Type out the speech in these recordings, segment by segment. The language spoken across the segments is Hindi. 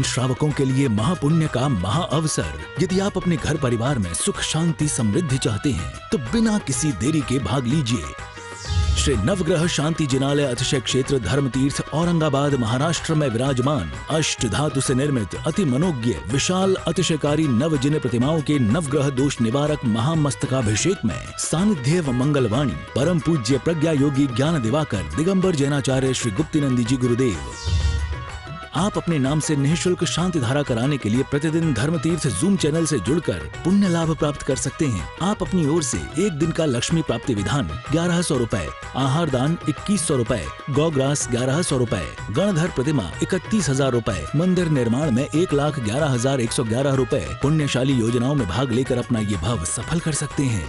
श्रावकों के लिए महापुण्य का महाअवसर। यदि आप अपने घर परिवार में सुख शांति समृद्धि चाहते हैं तो बिना किसी देरी के भाग लीजिए। श्री नवग्रह शांति जिनालय अतिशय क्षेत्र धर्मतीर्थ औरंगाबाद महाराष्ट्र में विराजमान अष्ट धातु से निर्मित अति मनोज्ञ विशाल अतिशयकारी नवजिन प्रतिमाओं के नवग्रह दोष निवारक महामस्तकाभिषेक में सानिध्य व मंगलवाणी परम पूज्य प्रज्ञा योगी ज्ञान दिवाकर दिगंबर जैनाचार्य श्री गुप्तिनंदी जी गुरुदेव। आप अपने नाम से निःशुल्क शांति धारा कराने के लिए प्रतिदिन धर्मतीर्थ जूम चैनल से जुड़कर पुण्य लाभ प्राप्त कर सकते हैं। आप अपनी ओर से एक दिन का लक्ष्मी प्राप्ति विधान 1100 रुपए, आहार दान 2100 रुपए, गौग्रास 1100 रुपए, गणधर प्रतिमा 31,000 रुपए, मंदिर निर्माण में 1,11,111 रुपए पुण्यशाली योजनाओं में भाग लेकर अपना ये भाव सफल कर सकते हैं।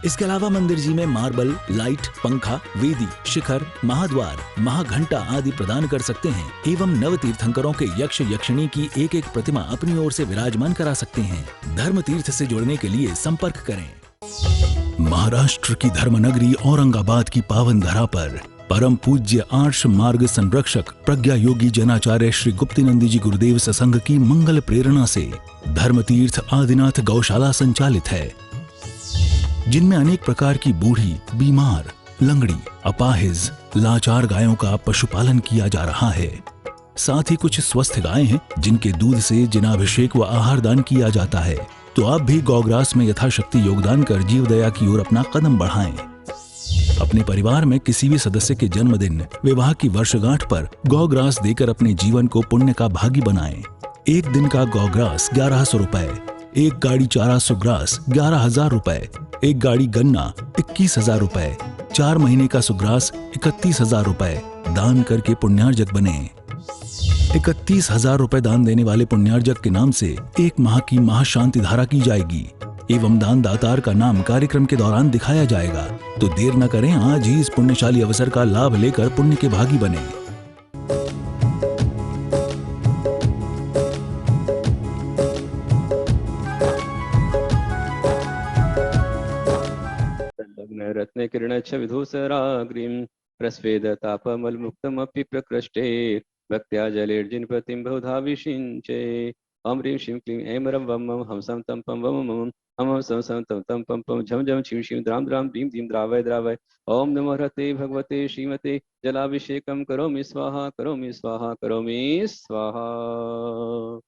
इसके अलावा मंदिर जी में मार्बल, लाइट, पंखा, वेदी, शिखर, महाद्वार, महाघंटा आदि प्रदान कर सकते हैं एवं नव तीर्थंकरों के यक्ष यक्षिणी की एक एक प्रतिमा अपनी ओर से विराजमान करा सकते हैं। धर्म तीर्थ से जुड़ने के लिए संपर्क करें। महाराष्ट्र की धर्मनगरी औरंगाबाद की पावन धरा पर परम पूज्य आर्ष मार्ग संरक्षक प्रज्ञा योगी जैनाचार्य श्री गुप्तिनंदी जी गुरुदेव सत्संग की मंगल प्रेरणा से धर्म तीर्थ आदिनाथ गौशाला संचालित है, जिनमें अनेक प्रकार की बूढ़ी, बीमार, लंगड़ी, अपाहिज, लाचार गायों का पशुपालन किया जा रहा है। साथ ही कुछ स्वस्थ गायें हैं जिनके दूध से जिनाभिषेक व आहार दान किया जाता है। तो आप भी गौग्रास में यथाशक्ति योगदान कर जीव दया की ओर अपना कदम बढ़ाएं। अपने परिवार में किसी भी सदस्य के जन्मदिन, विवाह की वर्षगांठ पर गौग्रास देकर अपने जीवन को पुण्य का भागी बनाएं। एक दिन का गौग्रास 1100 रुपए, एक गाड़ी चारा सुग्रास 11,000 रुपए, एक गाड़ी गन्ना 21,000 रुपए, 4 महीने का सुग्रास 31,000 रुपए दान करके पुण्यार्जक बने। 31,000 रुपए दान देने वाले पुण्यार्जक के नाम से 1 माह की महाशांति धारा की जाएगी एवं दान दातार का नाम कार्यक्रम के दौरान दिखाया जाएगा। तो देर न करें, आज ही इस पुण्यशाली अवसर का लाभ लेकर पुण्य के भागी बने। रत्न किरणच्छ विधूसराग्रीं प्रस्वेदतापमलमुक्तमपि प्रकृष्टे भक्त्या जलेर्जिनपतिं बहुधा विषिञ्चे। ॐ ह्रीं श्रीं क्लीं ऐं रं वं मं हंसं तं पं वं मं हं सं सं तं तं पं पं झं झं छिं शिं द्रां द्रां द्रीं द्रीं द्रावय द्रावय। ॐ नमो हरते भगवते श्रीमते जलाभिषेकं करोमि स्वाहा करोमि स्वाहा करोमि स्वाहा।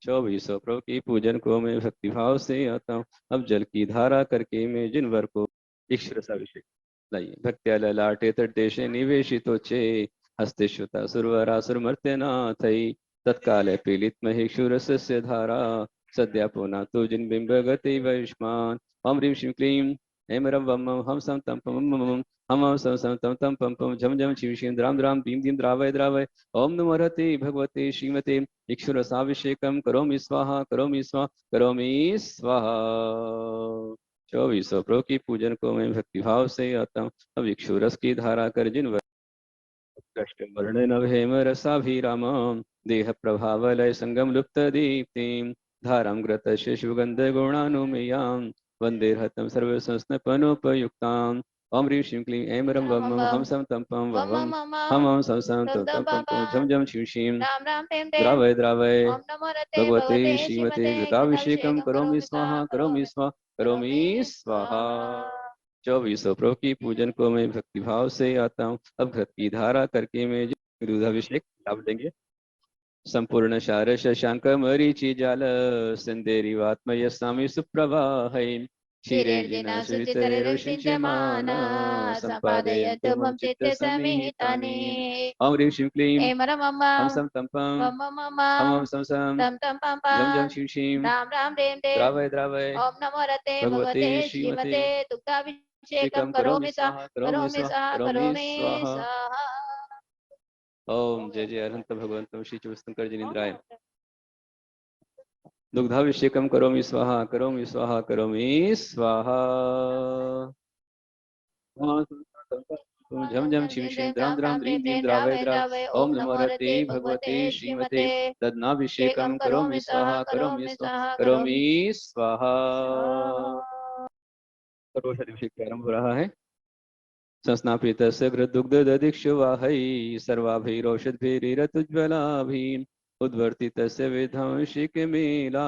2400 प्रभु की पूजन को मैं भक्तिभाव से आता हूँ। अब जल की धारा करके मैं जिनवर को ईश्वरसाभिषेक लाइए। भक्त्या ललाटे तटदेशे निवेशितोच्चे हस्ते श्रुता सुरवरासुरमर्त्यनाथै तत्काले पीलित महेक्षुरस्य धारा सद्या पुना तु जिनबिंब गति वैष्मान। ॐ ह्रीं श्रीं क्लीं ऐं रं वं मं हं सं तं पं मं हम सं सं तं तं पं पं झं झं छिं शिं द्रां द्रां द्रीं द्रीं द्रावय द्रावय। ॐ नमो हरते भगवते श्रीमते ईश्वरसाभिषेकं करोमि स्वाहा करोमि स्वाहा करोमि स्वाहा। 2400 प्रभु की पूजन को मैं भक्तिभाव से आता हूँ। अब इक्षु रस की धारा कर जिन कष्ट वर्ण नभेम रसाभिराम देह प्रभावलय संगम लुप्त दीप्तिं धारां ग्रत शिशुगंध गुणानुमेयां वंदे हतं सर्व संस्नपनोपयुक्तां। ॐ ह्रीं श्रीं क्लीं ऐं रं वं मं हं सं तं पं वं हं सं सं तं तं पं झं झं छिं शिं द्रावय द्रावय। भगवते श्रीमते घृताभिषेकं करोमि स्वाहा करोमि स्वाहा करोमि स्वाहा। 2400 प्रभु की पूजन को मैं भक्तिभाव से आता हूँ। अब घृत की धारा करके मैं दूधाभिषेक लाभ देंगे। संपूर्ण शार शशांक मरीचि जाल सिंधेरिवात्मय स्वामी सुप्रवाह क्षीरेर्जिनाशुचितैरुषिञ्च्यमान सम्पादयन्तु मम चित्तसमिहितानि। ॐ ह्रीं श्रीं क्लीं हं सं तं पं हं सं सं झं झं छिं शिं द्रावय द्रावय। भगवते श्रीमते दुग्धाभिषेकं करोमि स्वाहा करोमि स्वाहा करोमि स्वाहा। ओम जय जय अरहंत भगवंतं श्री चतुष्टंकर जिनेन्द्राय। दुग्धाभिषेकं करोमि स्वाहा करोमि स्वाहा करोमि स्वाहा। झम झम शिव शिव द्राम द्राम द्रीं द्रीं द्रावय द्रावय। ओम नमो हरते भगवते श्रीमते दधनाभिषेकं करोमि स्वाहा करोमि स्वाहा करोमि स्वाहा। सर्वोषधिभिषेक प्रारंभ हो रहा है। संस्नापितस्य घृतदुग्धदधिक्षुवाहै सर्वाभिरौषधभिरतुज्ज्वलाभिः उद्वर्ति तस्य विध्वंसिक मेला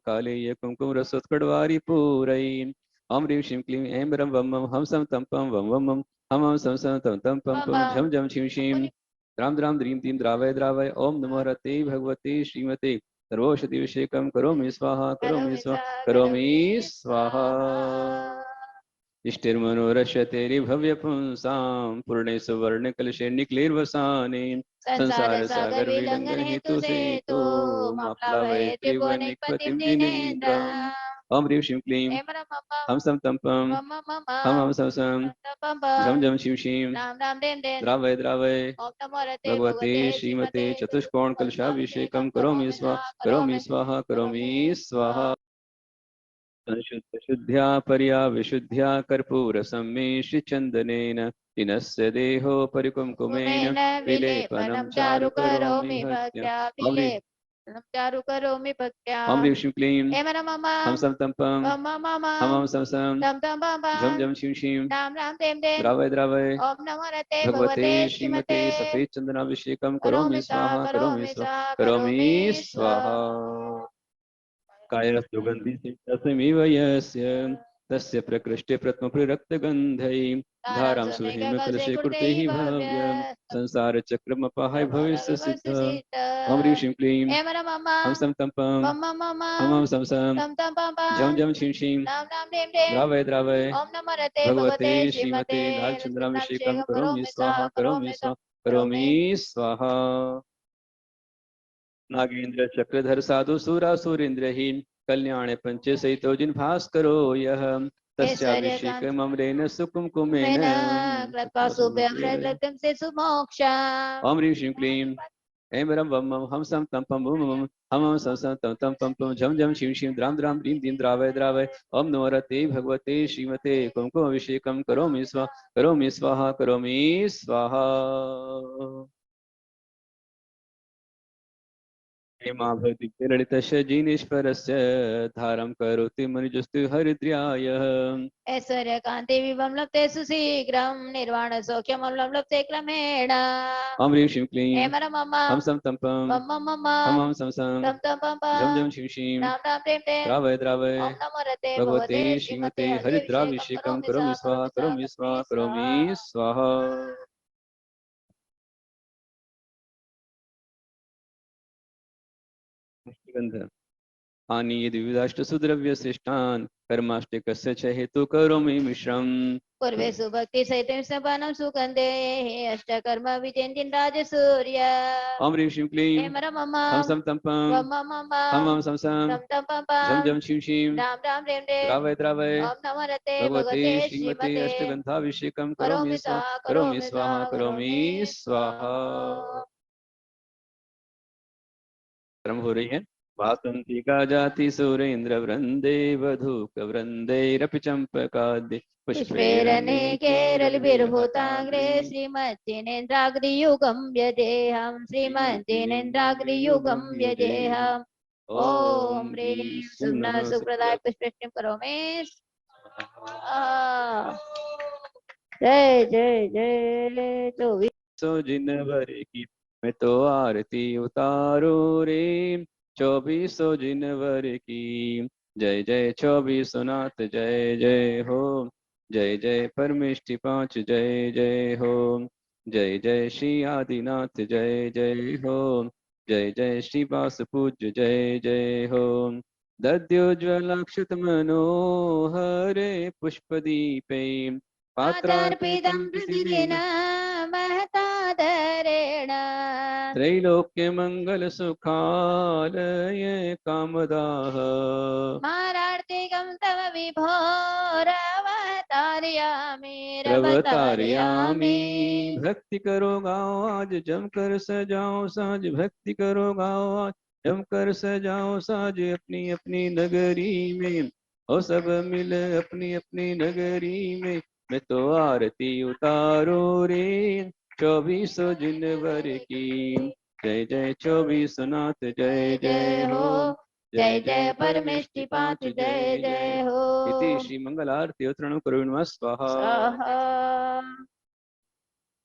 काले ये कुमकुम रसोत्कटवारी पूरई ओम ह्रीं श्रीं क्लीं ऐं रं वं वं हम सम तम पम वं वं वं हम हम सम सम तम तम पम पम झम झम शिं शिं द्राम द्राम द्रीं तीं द्रावय द्रावय ओम नमो रते भगवते श्रीमते सर्वौषधिभिषेकं करोमि स्वाहा करोमि स्वाहा करोमि स्वाहा इष्टिर्मनोरश्यते भव्य पुंसां पूर्णे सुवर्ण कलशे निक्लेर्वसाने संसार सागर विलंघन हेतु से तो माप्लावय त्रिभुवनैकपतिं जिनेन्द्रम् ओम ह्रीं श्रीं क्लीं हम सम तम पम हम हम सम सम झम झम शिव शिं द्रावय द्रावय भगवते श्रीमते चतुष्कोण कलशाभिषेकं करोमि स्वाहा करोमि स्वाहा करोमि स्वाहा संशुद्ध शुद्ध्या पर्या विशुद्ध्या कर्पूर सम्मेष्य चंदनेन इनस्य देहो परिकुमकुमेन विलेपनं चारु करोमि भक्त्या चारु करोमि भक्त्या ओम ह्रीं श्रीं क्लीं हम सम तम पम हम सम सम झम झम शिव शिं द्रावय द्रावय ओम नमो रते भगवते श्रीमते सफेद चंदनाभिषेकं करोमि स्वाहा करोमि स्वाहा करोमि स्वाहा कायस्तुगन्धि तस्मिव यस्य तस्य प्रकृष्टे प्रथम प्ररक्तगन्धै धारां सुहेम कलशे कुरुते हि भव्यं संसार चक्रमपाहाय भविष्य सिद्ध ओम ह्रीं श्रीं क्लीं हम सम तम पम हम सम सम झम झम शिं शिं द्रावय द्रावय भगवते श्रीमते लाल चंद्राभिषेकं करोमि स्वाहा करोमि स्वाहा करोमि स्वाहा नागेंद्र चक्रधर साधु सुरा सुरेंद्रहीन कल्याण पंच सहितो जिन भास्करो यह तस्याभिषेक ममरेन सुकुमकुमेन से सुमोक्षा ओम ह्रीं श्रीं क्लीं ऐं रं वं वं हम सम तम पम बुम बुम हम सम सम तम तम पम पम झम झम शिं शिं द्राम द्राम द्रीं दीं द्रावय द्रावय ओम नमो रते भगवते श्रीमते कुमकुमभिषेकं करोमि स्वाहा करोमि स्वाहा हेमाभृतिललितशजीनिष्परस्य धारं करोति मनुजस्तु हरिद्र्यायः ऐश्वर्य कांति विभं लप्ते सुशीघ्रं निर्वाण सौख्यं लप्ते क्रमेण ओम ह्रीं श्रीं क्लीं मम हम सम तम पम हम सम सम झम झम शिं शिं द्रावय द्रावय ओम नमो रते भगवते श्रीमते हरिद्राभिषेकं करोमि स्वाहा करोमि स्वाहा करोमि स्वाहा गंध आनीय द्विविधाष्ट सुद्रव्य श्रेष्ठान कर्माष्टकस्य च हेतु करोमि मिश्रम् पूर्वे सुभक्ति सहित सपनं सुगंधे अष्टकर्म विजयन्तीन राजसूर्य ओम ह्रीं श्रीं क्लीं हम सम तम पम हम सम सम झम झम शिं शिं द्रावय द्रावय ओम नमो रते भगवते श्रीमते अष्टगंधाभिषेकं करोमि स्वाहा करोमि स्वाहा क्रम हो रही है वासंती का जाति सुरेंद्र वृंदे वधूक वृंदैरपि चंपकादि पुष्पेरने केरलभिर्भूताग्रे श्रीमज्जिनेन्द्राग्रियुगं व्यदेहं श्रीमज्जिनेन्द्राग्रियुगं व्यदेहम् ओम ह्रीं सुम्ना सुप्रदाय पुष्पवृष्टिं करोमि जय जय जय तो सो जिनवर की मैं तो आरती उतारो रे 24 जिनवर की जय जय 24 नाथ जय जय हो जय जय परमेष्टि 5 जय जय हो जय जय श्री आदिनाथ जय जय हो जय जय श्री वास पूज्य जय जय हो दद्योज्वलाक्षत मनोहरे पुष्पदीपे पात्रार्पितं प्रतिदिन महतादरेण त्रैलोक्य मंगल सुखालय कामदाह मारार्तिकं तव विभो रवतारयामि भक्ति करो गाओ आज जमकर सजाओ साज भक्ति करो गाओ आज जमकर सजाओ साज अपनी अपनी नगरी में ओ सब मिल अपनी अपनी नगरी में मैं तो आरती उतारो रे 24 जिनवर की जय जय 24 नाथ जय जय हो जय जय परमेष्टि 5 जय जय हो इति श्री मंगल आरती उत्तरणं करोमि स्वाहा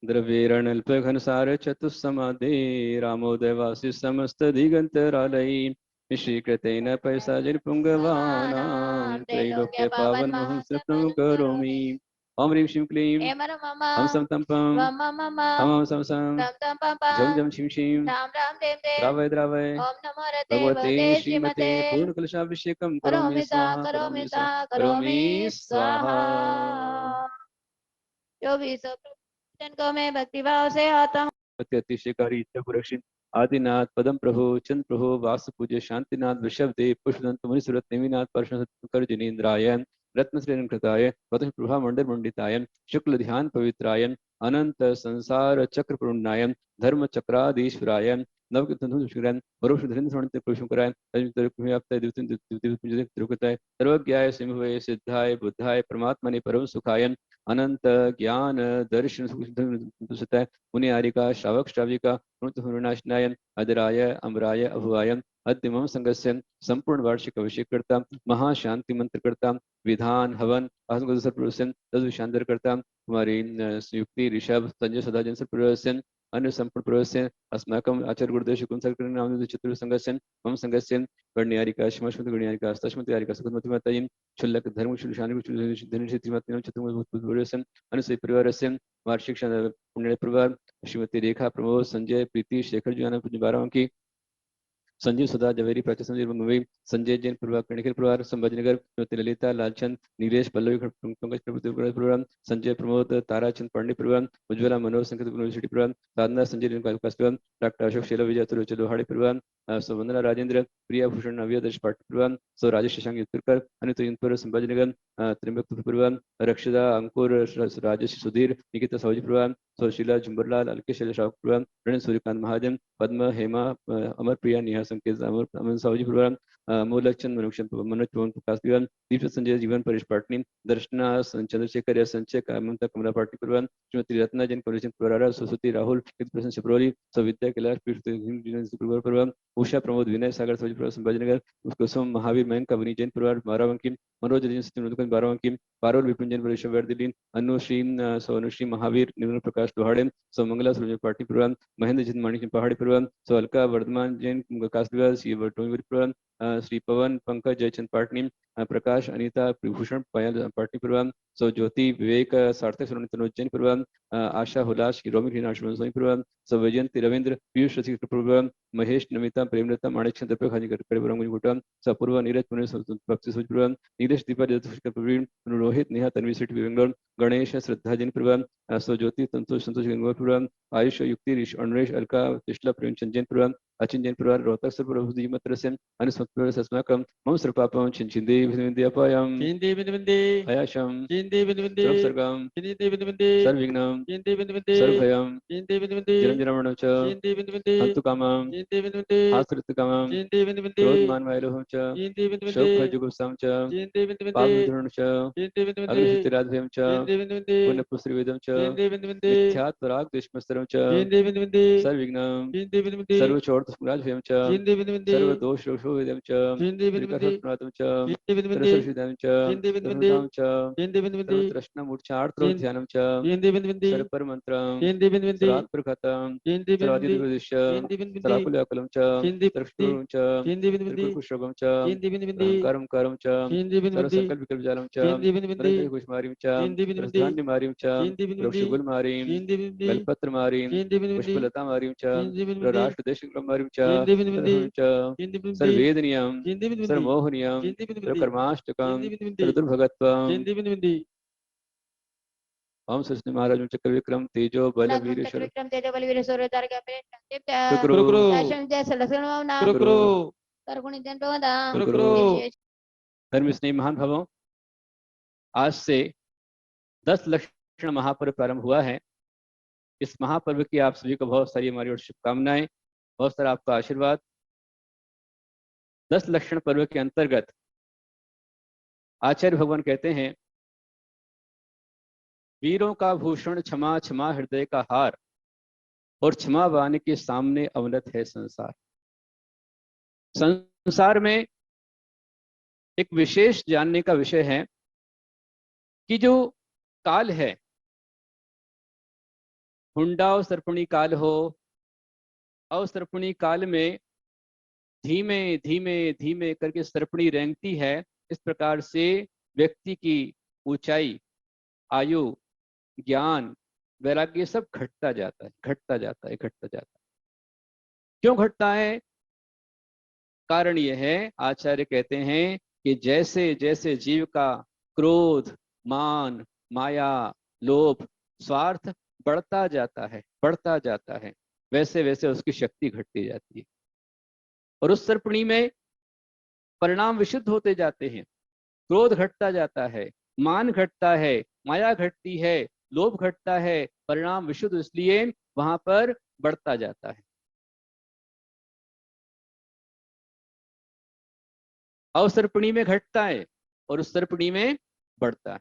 द्रव्येरणल्प घनसार चतुस्समाधि रामोदयवासी समस्त दिगंतरालयी श्रीकृतेन पैसाजिर्पुङ्गवानां त्रैलोक्य पावन महंसत्वं करोमि। ओम ह्रीं श्रीं क्लीं हम सम तम पम हम सम सम झम झम शिम शिम द्रावय द्रावय ओम नमो रते भगवते वते श्रीमते श्रीमते पूर्ण कलशाभिषेकम करोमि सा करोमि स्वाहा। जो भी सब को मैं भक्ति भाव से आता हूँ। अतिशयकारी इच्छा पुरक्षित आदिनाथ पदम प्रभु चंद्र प्रभु वासु पूज्य शांतिनाथ वृषभ देव पुष्पदंत मुनिसुरत नेमिनाथ परशुकर जिनेन्द्रायन रत्न श्रेणकृताय वतु प्रभा मंडल मंडितायन शुक्ल ध्यान पवित्रायन अनंत संसार चक्र पूर्णायन धर्म चक्राधीश्वरायन नवकृतन सर्वज्ञाय सिंहवे सिद्धाय बुद्धाय परमात्मने परम सुखायन अनंत ज्ञान दर्शन मुनि आरिका श्रावक श्राविका नाशनायन अदराय अमराय अभुवायन अद्यमम संगस्य संपूर्ण वार्षिक अभिषेककर्ता महाशांति मंत्रकर्ता विधान हवन शांतर करता कुमारी युक्ति ऋषभ संजय सदाजन प्रसन अन्य संपूर्ण प्रवस्य अस्माकम आचार्य गुरुदेव कुंसलकर्णी नाम चतुर् संगस्य मम संगस्य गण्यारिका श्मश्मत गण्यारिका अष्टमति आरिका सुखमति मातायन क्षुल्लक धर्म शानि धनुषेत्री मातायन चतुर्मुख अनुसई परिवारस्य वार्षिक पुण्य परिवार श्रीमती रेखा प्रमोद संजय प्रीति शेखर जी पूज्य बारावंकी संजीव सुधा जवेरी प्राची संजीव मुंबई संजय जैन परिवार कणिकर परिवार संभाजीनगर श्रीमती ललिता लालचंद नीलेश पल्लवी पंकज परिवार संजय प्रमोद ताराचंद पांडे परिवार उज्ज्वला मनोज संकेत यूनिवर्सिटी परिवार साधना संजय परिवार डॉक्टर अशोक शेला विजय लोहाड़े परिवार वंदना राजेंद्र प्रिया भूषण नव्यादर्श पाटिल परिवार सो राजेश शशांक युद्धकर अनित संभाजीनगर त्रिंबक परिवार रक्षिता अंकुर राजेश सुधीर निकिता सावजी परिवार शीला झुंबरलाल अलकेश श्रावक परिवार रणेश सूर्यकांत महाजन पद्म हेमा अमर प्रिया नेहा संकेत अमर सावजी परिवार मूलचंद मनोज पवन प्रकाश परिवार दीप संजय जीवन परेश पाटनी दर्शना चंद्रशेखर संचय ममता कमला पाटनी परिवार श्रीमती रत्ना जैन कमलेशन परिवार सरस्वती राहुल प्रसन्न शिप्रोली सविद्या कैलाश परिवार उषा प्रमोद विनय सागर सावजी परिवार संभाजीनगर कुसुम महावीर मयंक अवनी जैन परिवार बारावंकी मनोज जैन बारावंकी पारोल विपिन जैन परिवार दिल्ली अनुश्री सोनुश्री महावीर निर्मल प्रकाश लोहाड़े सो मंगला सुरज पार्टी परिवार महेंद्र जैन माणिक पहाड़ी परिवार सो अलका वर्धमान जैन कास परिवार श्री पवन पंकज जयचंद पाटनी प्रकाश अनीता भूषण पायल पाटनी परिवार सो ज्योति विवेक सार्थक तनोज जैन परिवार आशा हुलास रोमिक सोनी परिवार सो वैजयंती रविंद्र पीयूष परिवार महेश नमिता प्रेमलता माणिक चंद्र खाजी गुटा सपूर्व नीरज भक्ति सूज परिवार नीलेश दीपा प्रवीण रोहित नेहा तन्वी सिटी बेंगलोर गणेश श्रद्धा जैन परिवार सो ज्योति संतोष गंगवा परिवार आयुष युक्ति ऋष अन्वेश अलका तिशला प्रेमचंद जैन परिवार अचिन जैन परिवार रोहतक सरप्रभुमत्रस्य अनुस्मत्प्रसस्माकं मम सर्पापं छिन्चिन्दे विन्द्यापायं छिन्दे विन्द्ये हयाशं छिन्दे विन्द्ये सर्वसर्गं छिन्दे विन्द्ये सर्वविघ्नं छिन्दे विन्द्ये सर्वभयं छिन्दे विन्द्ये जरञ्जनमरणं च छिन्दे विन्द्ये हन्तुकामं छिन्दे विन्द्ये हासृतकामं छिन्दे विन्द्ये क्रोधमानवायलोहं च छिन्दे विन्द्ये शोकभयजुगुप्सां च छिन्दे विन्द्ये पापधरणं च छिन्दे विन्द्ये अग्निशक्तिराधभयं च छिन्दे विन्द्ये पुण्यपुस्त्रिवेदं च छिन्दे विन्द्ये मिथ्यात्वरागद्वेषमस्तरं च छिन्दे विन्द्ये सर्वविघ्नं छिन्दे विन्द्ये सर्वचोर्तस्मराजभयं च छिन्दे विन्द्ये सर्वदोषशोषोवेदं च छिन्दे विन्द्ये च छिन्दे विन्द्ये सर्वसिद्धं च छिन्दे विन्द्ये च छिन्दे विन्द्ये सर्वतृष्णमूर्छार्थध्यानं च छिन्दे विन्द्ये सर्वपरमन्त्रं छिन्दे विन्द्ये सर्वात्प्रकथं छिन्दे विन्द्ये छिन्दे विन्द्ये सर्वाकुलाकुलं च छिन्दे सर्वक्षुरं च छिन्दे विन्द्ये कुशरोगं च छिन्दे विन्द्ये करं करं च छिन्दे विन्द्ये सर्वसकलविकल्पजालं च छिन्दे विन्द्ये कुशमारीं च छिन्दे विन्द्ये धान्यमारीं च छिन्दे विन्द्ये वृक्षगुलमारीं छिन्दे विन्द्ये बेलपत्रमारीं छिन्दे विन्द्ये पुष्पलतामारीं च छिन्दे विन्द्ये राष्ट्रदेशमारीं च छिन्दे विन्द्ये च सर्ववेदनीयं सर्वमोहनीयं सर्वकर्माष्टकं सर्वदुर्भगत्वं छिन्दे विन्द्ये ओम सरस्वती महाराज चक्र विक्रम तेजो बल वीर विक्रम तेजो बल वीर सूर्यधार का पे गुरु धर्म स्नेही महान भवों, आज से 10 लक्षण महापर्व प्रारंभ हुआ है। इस महापर्व की आप सभी को बहुत सारी हमारी ओर शुभकामनाएं, बहुत सारा आपका आशीर्वाद। 10 लक्षण पर्व के अंतर्गत आचार्य भगवान कहते हैं, वीरों का भूषण क्षमा, क्षमा हृदय का हार, और क्षमा वाणी के सामने अवनत है संसार। संसार में एक विशेष जानने का विषय है कि जो काल है हुंडा अवसर्पणी काल हो, अवसर्पणी काल में धीमे धीमे धीमे करके सर्पणी रेंगती है। इस प्रकार से व्यक्ति की ऊंचाई, आयु, ज्ञान, वैराग्य सब घटता जाता है, घटता जाता है, घटता जाता है। क्यों घटता है? कारण यह है, आचार्य कहते हैं कि जैसे जैसे जीव का क्रोध, मान, माया, लोभ, स्वार्थ बढ़ता जाता है, बढ़ता जाता है, वैसे वैसे उसकी शक्ति घटती जाती है और उस सर्पणी में परिणाम विशुद्ध होते जाते हैं। क्रोध घटता जाता है, मान घटता है, माया घटती है, लोभ घटता है, परिणाम विशुद्ध इसलिए वहां पर बढ़ता जाता है। अवसर्पणी में घटता है और उस सर्पणी में बढ़ता है।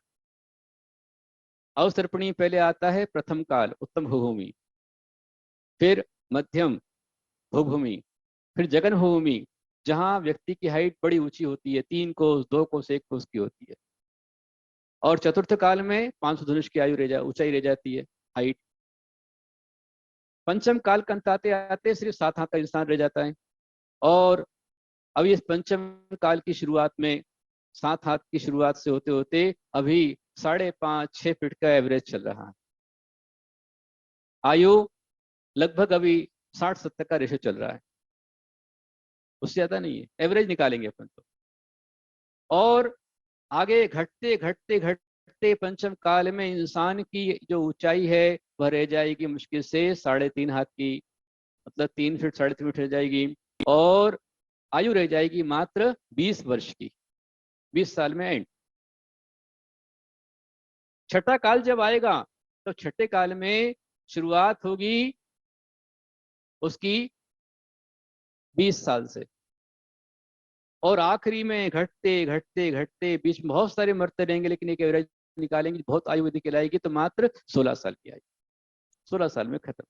अवसर्पणी पहले आता है प्रथम काल, उत्तम भूभूमि, फिर मध्यम भूभूमि, फिर जगन भूमि, जहां व्यक्ति की हाइट बड़ी ऊंची होती है, 3 कोस, 2 कोस, 1 कोस की होती है। और चतुर्थ काल में 500 धनुष की आयु ऊंचाई रह जाती है, हाइट। पंचम काल के अंत आते आते सिर्फ 7 हाथ का इंसान रह जाता है। और अभी इस पंचम काल की शुरुआत में 7 हाथ की शुरुआत से होते होते अभी 5.5-6 फीट का एवरेज चल रहा है। आयु लगभग अभी 60-70 का रेशो चल रहा है, उससे ज्यादा नहीं है, एवरेज निकालेंगे अपन तो। और आगे घटते घटते घटते पंचम काल में इंसान की जो ऊंचाई है वह रह जाएगी मुश्किल से 3.5 हाथ की, मतलब 3 फीट 3.5 फीट रह जाएगी। और आयु रह जाएगी मात्र 20 वर्ष की, 20 साल में एंड। छठा काल जब आएगा तो छठे काल में शुरुआत होगी उसकी 20 साल से, और आखिरी में घटते घटते घटते, बीच में बहुत सारे मरते रहेंगे लेकिन एक एवरेज निकालेंगे, बहुत आयु यदि कहलाएगी तो मात्र 16 साल की आयु, 16 साल में खत्म।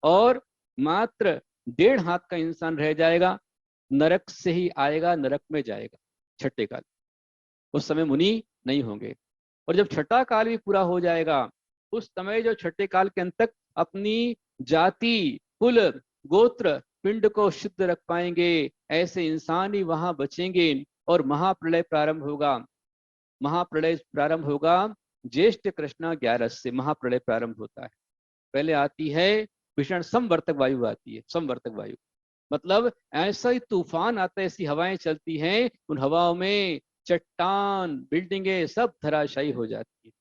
और मात्र 1.5 हाथ का इंसान रह जाएगा, नरक से ही आएगा, नरक में जाएगा छठे काल। उस समय मुनि नहीं होंगे। और जब छठा काल भी पूरा हो जाएगा, उस समय जो छठे काल के अंत तक अपनी जाति, कुल, गोत्र, पिंड को शुद्ध रख पाएंगे, ऐसे इंसान ही वहां बचेंगे। और महाप्रलय प्रारंभ होगा। महाप्रलय प्रारंभ होगा ज्येष्ठ कृष्ण 11 से महाप्रलय प्रारंभ होता है। पहले आती है भीषण समवर्तक वायु, आती है समवर्तक वायु, मतलब ऐसा ही तूफान आता है, ऐसी हवाएं चलती हैं, उन हवाओं में चट्टान, बिल्डिंगें सब धराशायी हो जाती है,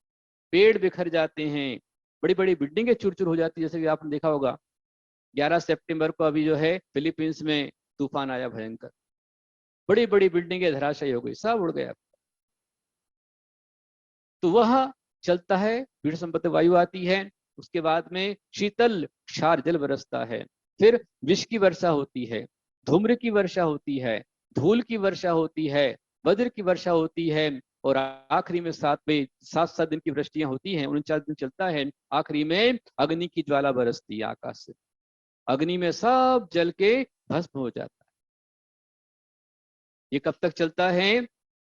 पेड़ बिखर जाते हैं, बड़ी बड़ी बिल्डिंगें चूर चूर हो जाती है। जैसे कि आपने देखा होगा 11 सितंबर को अभी जो है फिलीपींस में तूफान आया भयंकर, बड़ी बड़ी बिल्डिंगें धराशायी हो गई, सब उड़ गया। तो वह चलता है, भीड़ संपत्ति वायु आती है, उसके बाद में शीतल क्षार जल बरसता है, फिर विष की वर्षा होती है, धूम्र की वर्षा होती है, धूल की वर्षा होती है, वज्र की वर्षा होती है, और आखिरी में 7 दिन की वृष्टियां होती हैं, 49 दिन चलता है। आखिरी में अग्नि की ज्वाला बरसती है आकाश से, अग्नि में सब जल के भस्म हो जाता है। ये कब तक चलता है?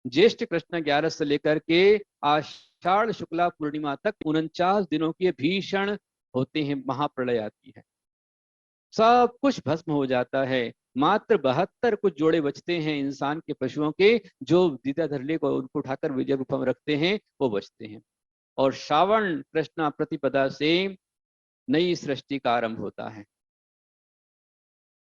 ज्येष्ठ कृष्ण 11 से लेकर के आषाढ़ शुक्ला पूर्णिमा तक 49 दिनों के भीषण होते हैं, महाप्रलय आती है, सब कुछ भस्म हो जाता है। मात्र 72 कुछ जोड़े बचते हैं इंसान के, पशुओं के, जो दीदा धरले को उनको उठाकर विजय रूप में रखते हैं, वो बचते हैं। और श्रावण कृष्णा प्रतिपदा से नई सृष्टि का आरंभ होता है।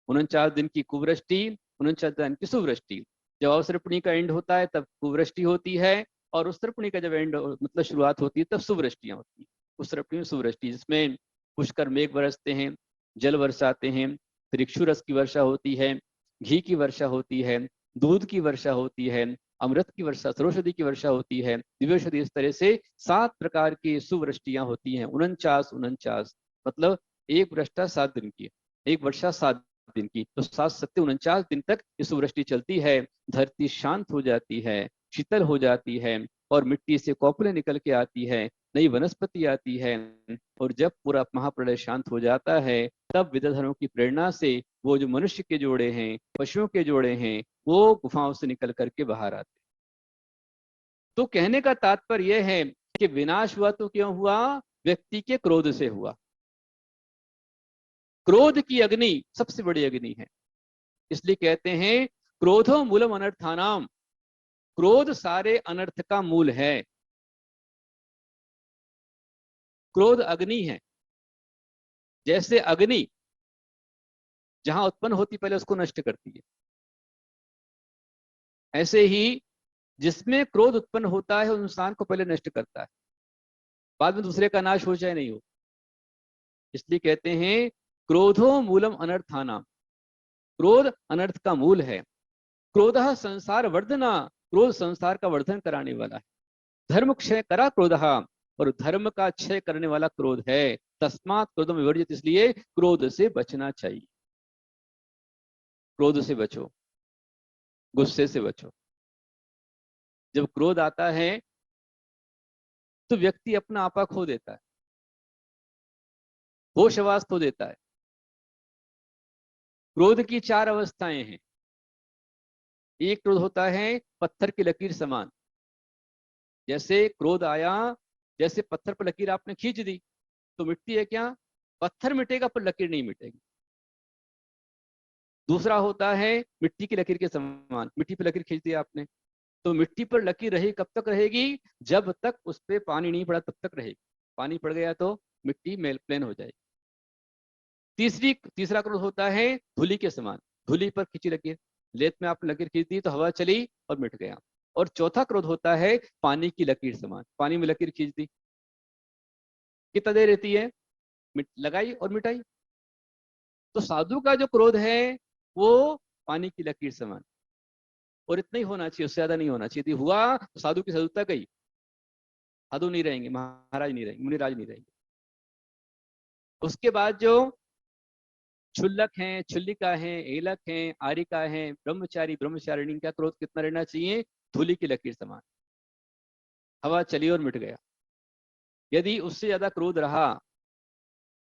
49 दिन की कुवृष्टि, 49 दिन की सुवृष्टि। जब अवसर्पणी का एंड होता है तब कुवृष्टि होती है, और उत्सर्पणी का जब एंड मतलब शुरुआत होती है तब सुवृष्टियां होती है। उत्सर्पणी में सुवृष्टि, जिसमें पुष्कर मेघ बरसते हैं, जल बरसाते हैं, फिर इक्षुरस की वर्षा होती है, घी की वर्षा होती है, दूध की वर्षा होती है, अमृत की वर्षा, सर्वौषधि की वर्षा होती है, दिव्यौषधि, इस तरह से 7 प्रकार की सुवृष्टियां होती हैं। 49 मतलब एक वर्षा 7 दिन की, एक वर्षा 7 दिन की, तो 7-7-49 दिन तक इस वृष्टि चलती है। धरती शांत हो जाती है, शीतल हो जाती है, और मिट्टी से कोपले निकल के आती है, नई वनस्पति आती है। और जब पूरा महाप्रलय शांत हो जाता है, तब विद्याधरों की प्रेरणा से वो जो मनुष्य के जोड़े हैं, पशुओं के जोड़े हैं, वो गुफाओं से निकल करके बाहर आते। तो कहने का तात्पर्य यह है कि विनाश हुआ तो क्यों हुआ? व्यक्ति के क्रोध से हुआ। क्रोध की अग्नि सबसे बड़ी अग्नि है। इसलिए कहते हैं क्रोधो मूलम अनर्थानाम, क्रोध सारे अनर्थ का मूल है। क्रोध अग्नि है। जैसे अग्नि जहां उत्पन्न होती पहले उसको नष्ट करती है, ऐसे ही जिसमें क्रोध उत्पन्न होता है उस इंसान को पहले नष्ट करता है, बाद में दूसरे का नाश हो चाहे नहीं हो। इसलिए कहते हैं क्रोधो मूलम अनर्थानाम, क्रोध अनर्थ का मूल है। क्रोध संसार वर्धना, क्रोध संसार का वर्धन कराने वाला है। धर्म क्षय करा क्रोध, और धर्म का क्षय करने वाला क्रोध है। तस्मात् क्रोधम विवर्जित, इसलिए क्रोध से बचना चाहिए। क्रोध से बचो, गुस्से से बचो। जब क्रोध आता है तो व्यक्ति अपना आपा खो देता है, होशवास खो देता है। क्रोध की 4 अवस्थाएं हैं। एक क्रोध होता है पत्थर की लकीर समान। जैसे क्रोध आया, जैसे पत्थर पर लकीर आपने खींच दी तो मिटती है क्या? पत्थर मिटेगा पर लकीर नहीं मिटेगी। दूसरा होता है मिट्टी की लकीर के समान। मिट्टी पर लकीर खींच दी आपने तो मिट्टी पर लकीर रही, कब तक रहेगी? जब तक उस पर पानी नहीं पड़ा तब तक रहेगी। पानी पड़ गया तो मिट्टी मेल प्लेन हो जाएगी। तीसरा क्रोध होता है धूली के समान। धूली पर खींची लकीर, लेत में आपने लकीर खींच दी तो हवा चली और मिट गया। और चौथा क्रोध होता है पानी की लकीर समान। पानी में लकीर खींच दी, कितना देर रहती है? लगाई और मिटाई। तो साधु का जो क्रोध है वो पानी की लकीर समान, और इतना ही होना चाहिए, उससे ज्यादा नहीं होना चाहिए। यदि हुआ तो साधु की साधुता गई, साधु नहीं रहेंगे, महाराज नहीं रहेंगे, मुनिराज नहीं रहेंगे। उसके बाद जो क्षुल्लक हैं, क्षुल्लिका हैं, एलक हैं, आरिका हैं, ब्रह्मचारी ब्रह्मचारिणी का क्रोध कितना रहना चाहिए? धूली की लकीर समान। हवा चली और मिट गया। यदि उससे ज्यादा क्रोध रहा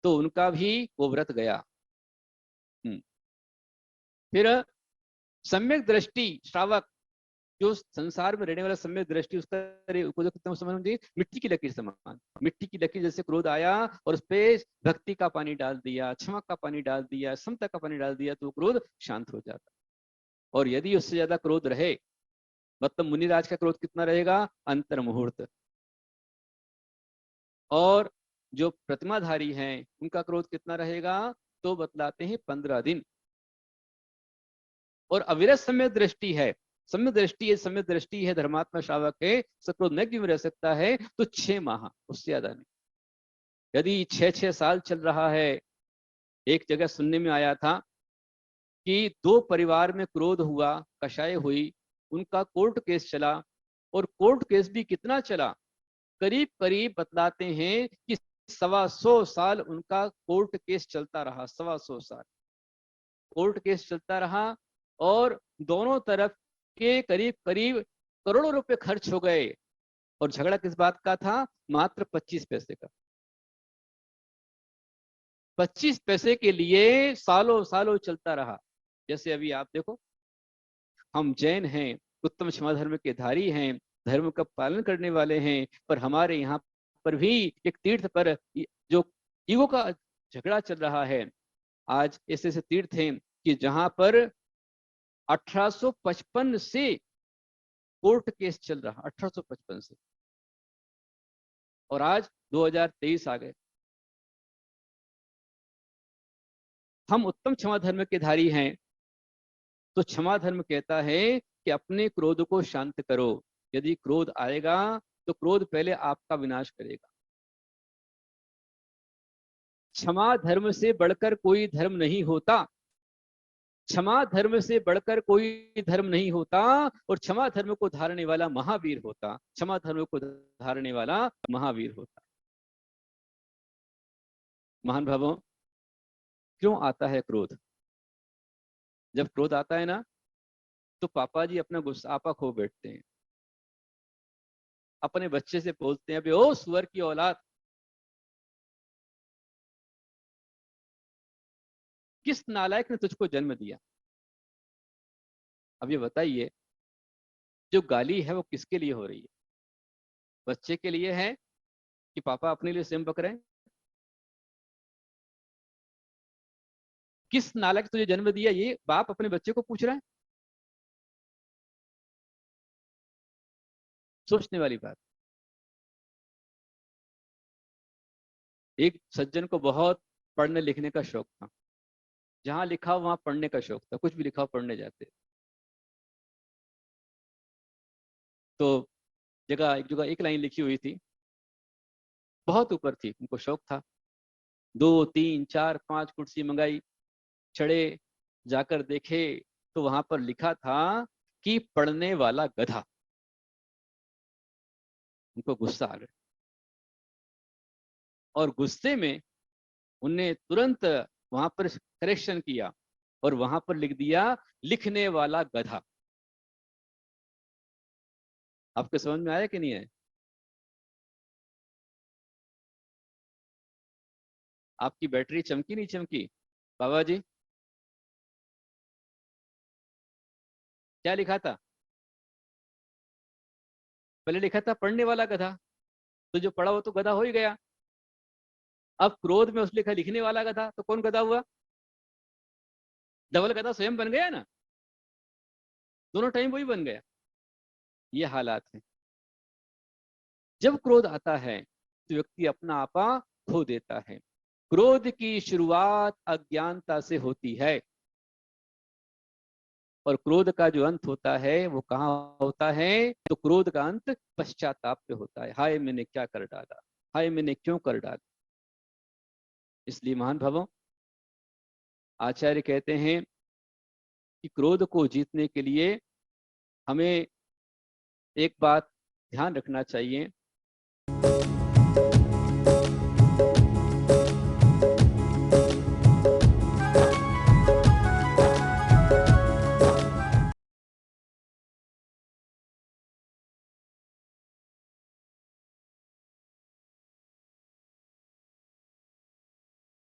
तो उनका भी वो व्रत गया। फिर सम्यक दृष्टि श्रावक, जो संसार में रहने वाला सम्यक दृष्टि, उसका कितना समझ, मिट्टी की लकीर समान। मिट्टी की लकीर जैसे क्रोध आया और उस पे भक्ति का पानी डाल दिया, क्षमा का पानी डाल दिया, समता का पानी डाल दिया तो क्रोध शांत हो जाता। और यदि उससे ज्यादा क्रोध रहे, मतलब मुनिराज का क्रोध कितना रहेगा? अंतर मुहूर्त। और जो प्रतिमाधारी हैं उनका क्रोध कितना रहेगा? तो बतलाते हैं 15 दिन। और अविरत सम्यक दृष्टि है, सम्यक दृष्टि है, धर्मात्मा श्रावक है, सक्रोध नग्न में रह सकता है तो 6 माह, उससे ज्यादा नहीं। यदि 6-6 साल चल रहा है, एक जगह सुनने में आया था कि 2 परिवार में क्रोध हुआ, कषाय हुई, उनका कोर्ट केस चला, और कोर्ट केस भी कितना चला? करीब करीब बतलाते हैं कि 125 साल उनका कोर्ट केस चलता रहा। 125 साल कोर्ट केस चलता रहा, और दोनों तरफ के करीब करीब करोड़ों रुपए खर्च हो गए। और झगड़ा किस बात का था? मात्र 25 पैसे का। 25 पैसे के लिए सालों सालों चलता रहा। जैसे अभी आप देखो, हम जैन हैं, उत्तम क्षमा धर्म के धारी हैं, धर्म का पालन करने वाले हैं, पर हमारे यहाँ पर भी एक तीर्थ पर जो ईगो का झगड़ा चल रहा है। आज ऐसे ऐसे तीर्थ हैं कि जहां पर 1855 से कोर्ट केस चल रहा, 1855 से, और आज 2023 आ गए। हम उत्तम क्षमा धर्म के धारी हैं तो क्षमा धर्म कहता है कि अपने क्रोध को शांत करो। यदि क्रोध आएगा तो क्रोध पहले आपका विनाश करेगा। क्षमा धर्म से बढ़कर कोई धर्म नहीं होता। क्षमा धर्म से बढ़कर कोई धर्म नहीं होता, और क्षमा धर्म को धारने वाला महावीर होता। क्षमा धर्म को धारने वाला महावीर होता। महान भावों, क्यों आता है क्रोध? जब क्रोध आता है ना तो पापा जी अपना गुस्सा आपा खो बैठते हैं। अपने बच्चे से बोलते हैं, ओ सुअर की औलाद, किस नालायक ने तुझको जन्म दिया? अब ये बताइए, जो गाली है वो किसके लिए हो रही है? बच्चे के लिए है कि पापा अपने लिए स्वयं बक रहे हैं? किस नालायक तुझे जन्म दिया, ये बाप अपने बच्चे को पूछ रहा है। सोचने वाली बात। एक सज्जन को बहुत पढ़ने लिखने का शौक था, जहां लिखा वहां पढ़ने का शौक था, कुछ भी लिखा पढ़ने जाते। तो एक जगह एक लाइन लिखी हुई थी, बहुत ऊपर थी, उनको शौक था। 2 3 4 5 कुर्सी मंगाई, चढ़े, जाकर देखे तो वहां पर लिखा था कि पढ़ने वाला गधा। उनको गुस्सा आ गया और गुस्से में उनने तुरंत वहां पर करेक्शन किया और वहां पर लिख दिया लिखने वाला गधा। आपको समझ में आया कि नहीं है? आपकी बैटरी चमकी नहीं चमकी बाबा जी? क्या लिखा था? पहले लिखा था पढ़ने वाला गधा, तो जो पढ़ा वो तो गधा हो ही गया। अब क्रोध में उसने लिखा लिखने वाला गधा, तो कौन गधा हुआ? डबल गधा स्वयं बन गया ना, दोनों टाइम वही बन गया। ये हालात है। जब क्रोध आता है तो व्यक्ति अपना आपा खो देता है। क्रोध की शुरुआत अज्ञानता से होती है और क्रोध का जो अंत होता है वो कहाँ होता है? तो क्रोध का अंत पश्चाताप पे होता है। हाय मैंने क्या कर डाला, हाय मैंने क्यों कर डाला। इसलिए महान भवों, आचार्य कहते हैं कि क्रोध को जीतने के लिए हमें एक बात ध्यान रखना चाहिए